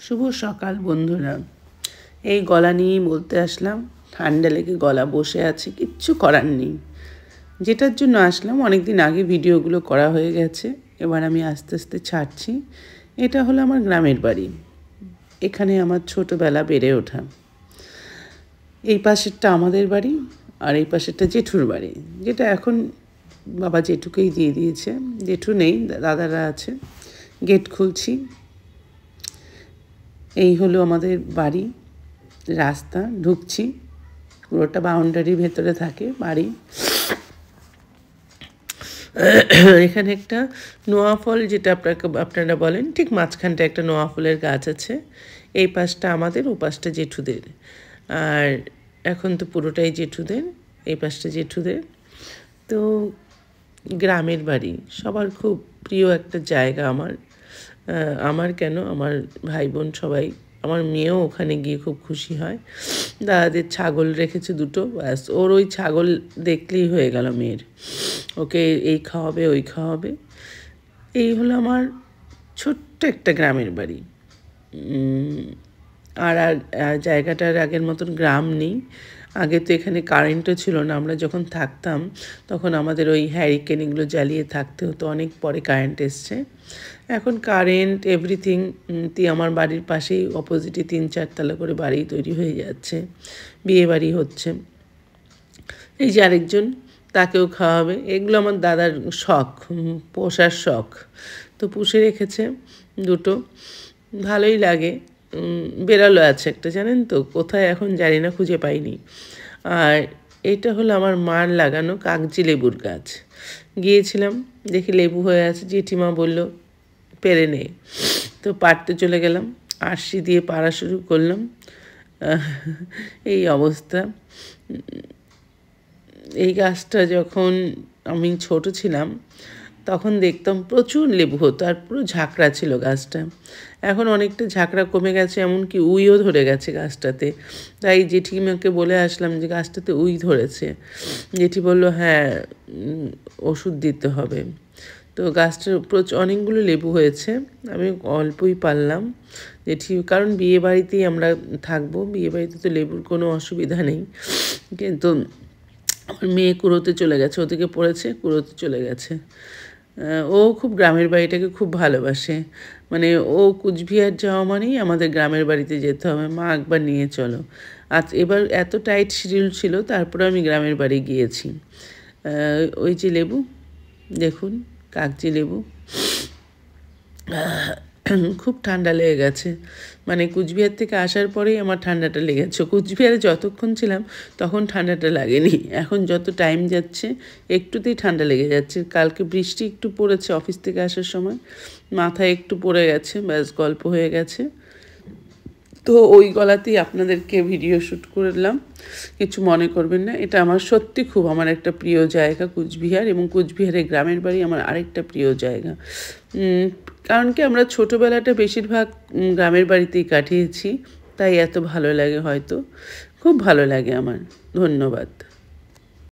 শুভ সকাল বন্ধুরা। এই গলা নিয়েই বলতে আসলাম। ঠান্ডা লেগে গলা বসে আছে, কিচ্ছু করার নেই। যেটার জন্য আসলাম, অনেক দিন আগে ভিডিওগুলো করা হয়ে গেছে, এবার আমি আস্তে আস্তে ছাড়ছি। এটা হলো আমার গ্রামের বাড়ি। এখানে আমার ছোটোবেলা বেড়ে ওঠা। এই পাশেরটা আমাদের বাড়ি, আর এই পাশেরটা জেঠুর বাড়ি, যেটা এখন বাবা জেঠুকেই দিয়ে দিয়েছে। জেঠু নেই, দাদারা আছে। গেট খুলছি। এই হলো আমাদের বাড়ি, রাস্তা ঢুকছি, পুরোটা বাউন্ডারির ভেতরে থাকে বাড়ি। এখানে একটা নোয়া ফল, যেটা আপনারা বলেন, ঠিক মাঝখানটা একটা নোয়া ফলের গাছ আছে। এই পাশটা আমাদের, ও পাশটা জেঠুদের। আর এখন তো পুরোটাই জেঠুদের, এই পাশটা জেঠুদের। তো গ্রামের বাড়ি সবার খুব প্রিয় একটা জায়গা। আমার কেন, আমার ভাই বোন সবাই, আমার মেয়েও ওখানে গিয়ে খুব খুশি হয়। দাদাদের ছাগল রেখেছে দুটো, ব্যাস ওর ওই ছাগল দেখলেই হয়ে গেল মেয়ের। ওকে এই খাওয়াবে, ওই খাওয়াবে। এই হলো আমার ছোট্ট একটা গ্রামের বাড়ি। আর জায়গাটার আগের মতন গ্রাম নেই। আগে তো এখানে কারেন্টও ছিল না। আমরা যখন থাকতাম তখন আমাদের ওই হ্যারিকেন এগুলো জ্বালিয়ে থাকতে হতো, অনেক পরে কারেন্ট এসছে। এখন কারেন্ট এভরিথিং। আমার বাড়ির পাশেই অপোজিটে 3-4 তলা করে বাড়ি তৈরি হয়ে যাচ্ছে, বিয়ে বাড়ি হচ্ছে। এই যে আরেকজন, তাকেও খাওয়াবে। এগুলো আমার দাদার শখ, পোষার শখ। তো পুষে রেখেছে দুটো, ভালোই লাগে। বেড়ালও আছে একটা, জানেন তো কোথায় এখন জানি না, খুঁজে পাইনি। আর এটা হলো আমার মার লাগানো কাগজি লেবুর গাছ। গিয়েছিলাম, দেখি লেবু হয়ে আছে। জেঠিমা বলল পেরে নে, তো পাড়তে চলে গেলাম। আরশি দিয়ে পাড়া শুরু করলাম। এই অবস্থা। এই গাছটা যখন আমি ছোট ছিলাম তখন দেখতাম প্রচুর লেবু হতো, আর পুরো ঝাঁকড়া ছিল গাছটা। এখন অনেকটা ঝাঁকড়া কমে গেছে, এমনকি উইও ধরে গেছে গাছটাতে। তাই জেঠিমাকে বলে আসলাম যে গাছটাতে উই ধরেছে। জেঠি বলল হ্যাঁ, ওষুধ দিতে হবে। তো গাছটার অনেকগুলো লেবু হয়েছে, আমি অল্পই পারলাম। কারণ বিয়ে বাড়িতেই আমরা থাকবো, বিয়ে বাড়িতে তো লেবুর কোনো অসুবিধা নেই। কিন্তু আমার মেয়ে কুড়োতে চলে গেছে, ওদিকে পড়েছে, কুড়োতে চলে গেছে। ও খুব গ্রামের বাড়িটাকে খুব ভালোবাসে। মানে ও কুচবিহার যাওয়া মানেই আমাদের গ্রামের বাড়িতে যেতে হবে, মা একবার নিয়ে চলো। আজ এবার এত টাইট শিডিউল ছিল, তারপরে আমি গ্রামের বাড়ি গিয়েছি। ওই যে লেবু দেখুন, কাগজি লেবু। খুব ঠান্ডা লেগে গেছে, মানে কুচবিহার থেকে আসার পরেই আমার ঠান্ডাটা লেগেছে। কুচবিহারে যতক্ষণ ছিলাম তখন ঠান্ডাটা লাগেনি, এখন যত টাইম যাচ্ছে একটুতেই ঠান্ডা লেগে যাচ্ছে। কালকে বৃষ্টি একটু পড়েছে অফিস থেকে আসার সময়, মাথায় একটু পড়ে গেছে, ব্যাস গল্প হয়ে গেছে। তো ওই গলাতেই আপনাদেরকে ভিডিও শ্যুট করলাম, কিছু মনে করবেন না। এটা আমার সত্যি খুব আমার একটা প্রিয় জায়গা কুচবিহার, এবং কুচবিহারের গ্রামের বাড়ি আমার আরেকটা প্রিয় জায়গা। কারণ কি আমরা ছোটোবেলাটা বেশিরভাগ গ্রামের বাড়িতেই কাটিয়েছি, তাই এত ভালো লাগে, হয়তো খুব ভালো লাগে আমার। ধন্যবাদ।